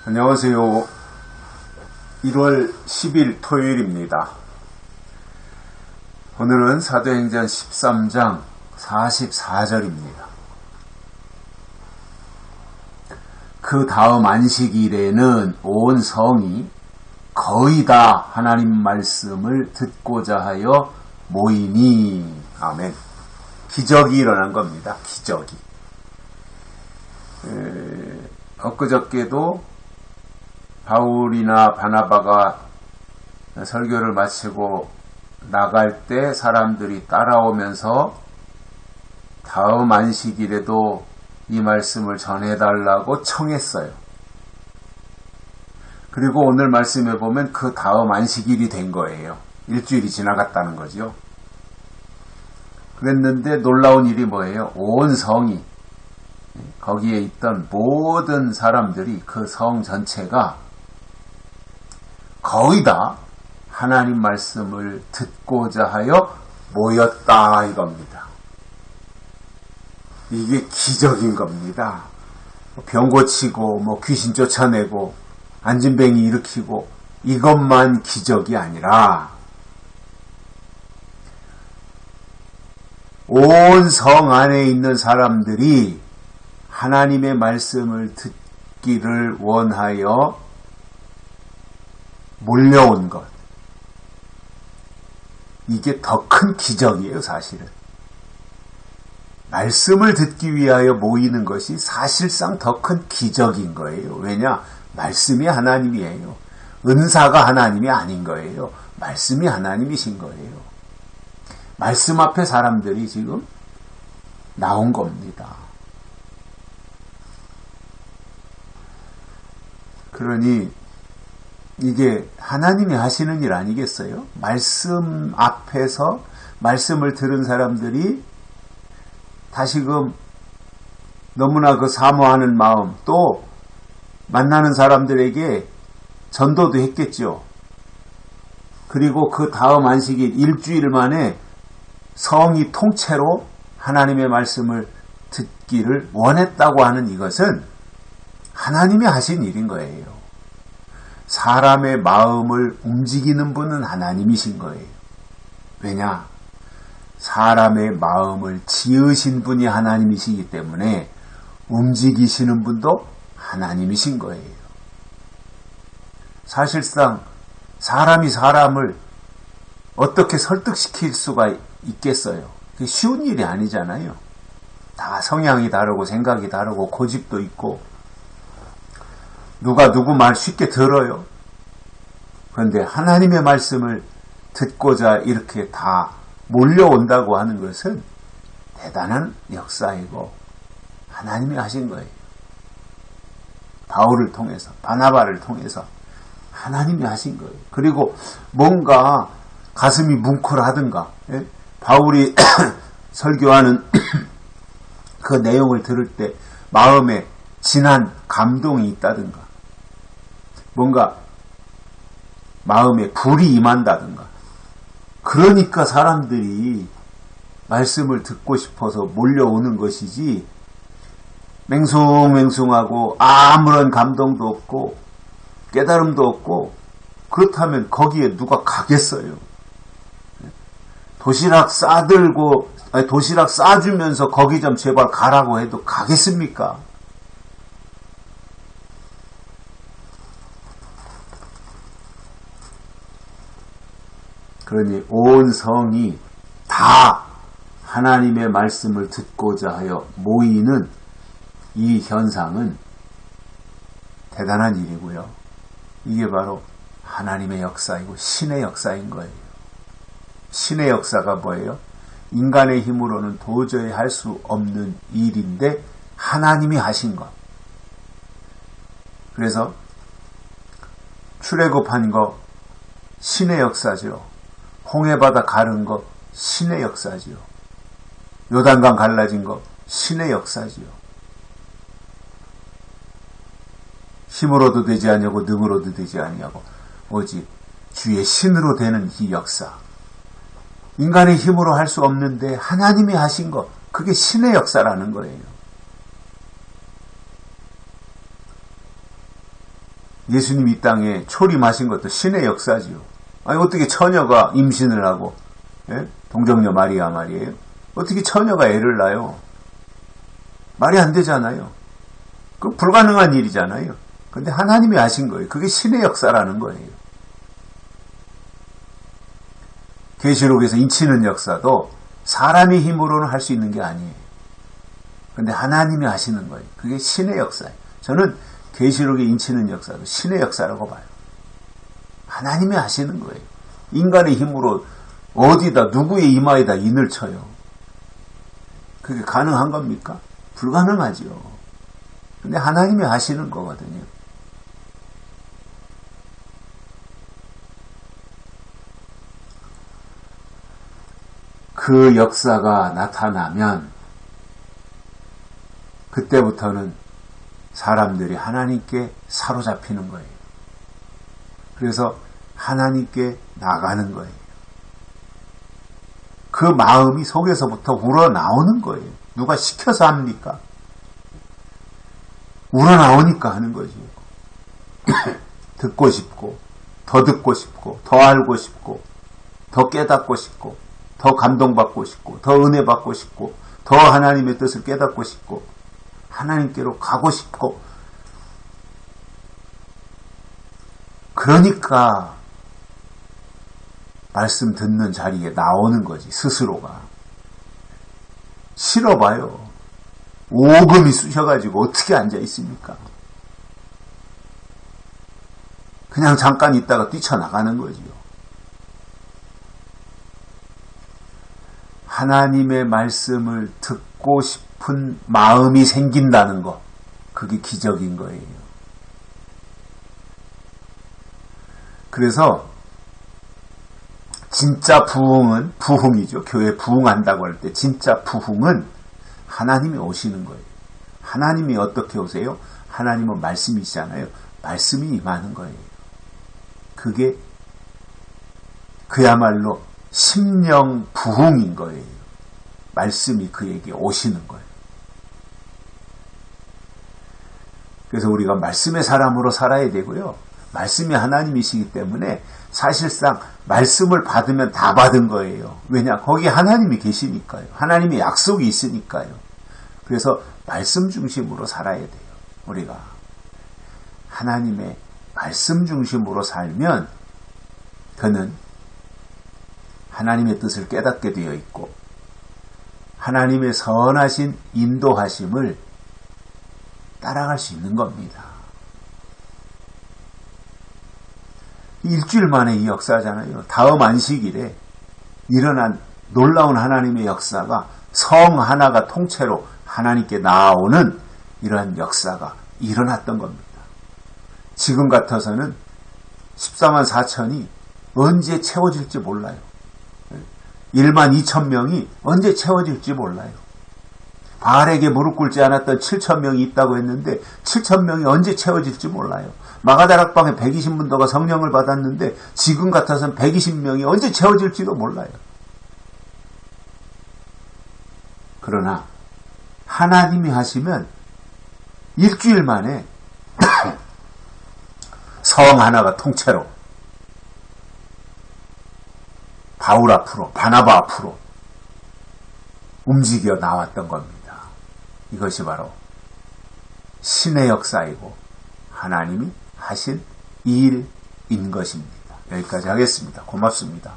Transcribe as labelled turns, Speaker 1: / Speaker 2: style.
Speaker 1: 안녕하세요. 1월 10일 토요일입니다. 오늘은 사도행전 13장 44절입니다. 그 다음 안식일에는 온 성이 거의 다 하나님 말씀을 듣고자 하여 모이니. 아멘. 기적이 일어난 겁니다. 기적이. 엊그저께도 바울이나 바나바가 설교를 마치고 나갈 때 사람들이 따라오면서 다음 안식일에도 이 말씀을 전해달라고 청했어요. 그리고 오늘 말씀에 보면 그 다음 안식일이 된 거예요. 일주일이 지나갔다는 거죠. 그랬는데 놀라운 일이 뭐예요? 온 성이, 거기에 있던 모든 사람들이, 그 성 전체가 거의 다 하나님 말씀을 듣고자 하여 모였다 이겁니다. 이게 기적인 겁니다. 병 고치고 귀신 쫓아내고 안진뱅이 일으키고 이것만 기적이 아니라 온 성 안에 있는 사람들이 하나님의 말씀을 듣기를 원하여 몰려온 것. 이게 더 큰 기적이에요, 사실은. 말씀을 듣기 위하여 모이는 것이 사실상 더 큰 기적인 거예요. 왜냐? 말씀이 하나님이에요. 은사가 하나님이 아닌 거예요. 말씀이 하나님이신 거예요. 말씀 앞에 사람들이 지금 나온 겁니다. 그러니 이게 하나님이 하시는 일 아니겠어요? 말씀 앞에서 말씀을 들은 사람들이 다시금 너무나 그 사모하는 마음, 또 만나는 사람들에게 전도도 했겠죠. 그리고 그 다음 안식일 일주일 만에 성이 통째로 하나님의 말씀을 듣기를 원했다고 하는 이것은 하나님이 하신 일인 거예요. 사람의 마음을 움직이는 분은 하나님이신 거예요. 왜냐? 사람의 마음을 지으신 분이 하나님이시기 때문에 움직이시는 분도 하나님이신 거예요. 사실상 사람이 사람을 어떻게 설득시킬 수가 있겠어요? 그게 쉬운 일이 아니잖아요. 다 성향이 다르고 생각이 다르고 고집도 있고 누가 누구 말 쉽게 들어요. 그런데 하나님의 말씀을 듣고자 이렇게 다 몰려온다고 하는 것은 대단한 역사이고 하나님이 하신 거예요. 바울을 통해서, 바나바를 통해서 하나님이 하신 거예요. 그리고 뭔가 가슴이 뭉클하든가, 바울이 설교하는 그 내용을 들을 때 마음에 진한 감동이 있다든가, 뭔가 마음에 불이 임한다든가, 그러니까 사람들이 말씀을 듣고 싶어서 몰려오는 것이지, 맹숭맹숭하고 아무런 감동도 없고 깨달음도 없고 그렇다면 거기에 누가 가겠어요? 도시락 싸주면서 거기 좀 제발 가라고 해도 가겠습니까? 그러니 온 성이 다 하나님의 말씀을 듣고자 하여 모이는 이 현상은 대단한 일이고요. 이게 바로 하나님의 역사이고 신의 역사인 거예요. 신의 역사가 뭐예요? 인간의 힘으로는 도저히 할 수 없는 일인데 하나님이 하신 것. 그래서 출애굽한 거 신의 역사죠. 홍해바다 가른 거 신의 역사지요. 요단강 갈라진 거 신의 역사지요. 힘으로도 되지 아니하고 능으로도 되지 아니하고 오직 주의 신으로 되는 이 역사. 인간의 힘으로 할 수 없는데 하나님이 하신 것, 그게 신의 역사라는 거예요. 예수님 이 땅에 초림하신 것도 신의 역사지요. 아니 어떻게 처녀가 임신을 하고, 예? 동정녀 마리아 말이에요. 어떻게 처녀가 애를 낳아요? 말이 안 되잖아요. 그 불가능한 일이잖아요. 근데 하나님이 하신 거예요. 그게 신의 역사라는 거예요. 계시록에서 인치는 역사도 사람의 힘으로는 할 수 있는 게 아니에요. 근데 하나님이 하시는 거예요. 그게 신의 역사예요. 저는 계시록에 인치는 역사도 신의 역사라고 봐요. 하나님이 하시는 거예요. 인간의 힘으로 어디다 누구의 이마에다 인을 쳐요. 그게 가능한 겁니까? 불가능하죠. 근데 하나님이 하시는 거거든요. 그 역사가 나타나면 그때부터는 사람들이 하나님께 사로잡히는 거예요. 그래서 하나님께 나가는 거예요. 그 마음이 속에서부터 우러나오는 거예요. 누가 시켜서 합니까? 우러나오니까 하는 거죠. 듣고 싶고, 더 듣고 싶고, 더 알고 싶고, 더 깨닫고 싶고, 더 감동받고 싶고, 더 은혜 받고 싶고, 더 하나님의 뜻을 깨닫고 싶고, 하나님께로 가고 싶고, 그러니까 말씀 듣는 자리에 나오는 거지, 스스로가. 싫어봐요. 오금이 쑤셔가지고 어떻게 앉아 있습니까? 그냥 잠깐 있다가 뛰쳐나가는 거지요. 하나님의 말씀을 듣고 싶은 마음이 생긴다는 거, 그게 기적인 거예요. 그래서 진짜 부흥은, 부흥이죠. 교회 부흥한다고 할 때 진짜 부흥은 하나님이 오시는 거예요. 하나님이 어떻게 오세요? 하나님은 말씀이시잖아요. 말씀이 임하는 거예요. 그게 그야말로 심령 부흥인 거예요. 말씀이 그에게 오시는 거예요. 그래서 우리가 말씀의 사람으로 살아야 되고요. 말씀이 하나님이시기 때문에 사실상 말씀을 받으면 다 받은 거예요. 왜냐? 거기 하나님이 계시니까요. 하나님의 약속이 있으니까요. 그래서 말씀 중심으로 살아야 돼요. 우리가 하나님의 말씀 중심으로 살면 그는 하나님의 뜻을 깨닫게 되어 있고 하나님의 선하신 인도하심을 따라갈 수 있는 겁니다. 일주일 만에 이 역사잖아요. 다음 안식일에 일어난 놀라운 하나님의 역사가 성 하나가 통째로 하나님께 나아오는 이러한 역사가 일어났던 겁니다. 지금 같아서는 14만 4천이 언제 채워질지 몰라요. 1만 2천 명이 언제 채워질지 몰라요. 바알에게 무릎 꿇지 않았던 7천 명이 있다고 했는데 7천 명이 언제 채워질지 몰라요. 마가다락방에 120문도가 성령을 받았는데 지금 같아서는 120명이 언제 채워질지도 몰라요. 그러나 하나님이 하시면 일주일 만에 성 하나가 통째로 바울 앞으로, 바나바 앞으로 움직여 나왔던 겁니다. 이것이 바로 신의 역사이고 하나님이 하신 일인 것입니다. 여기까지 하겠습니다. 고맙습니다.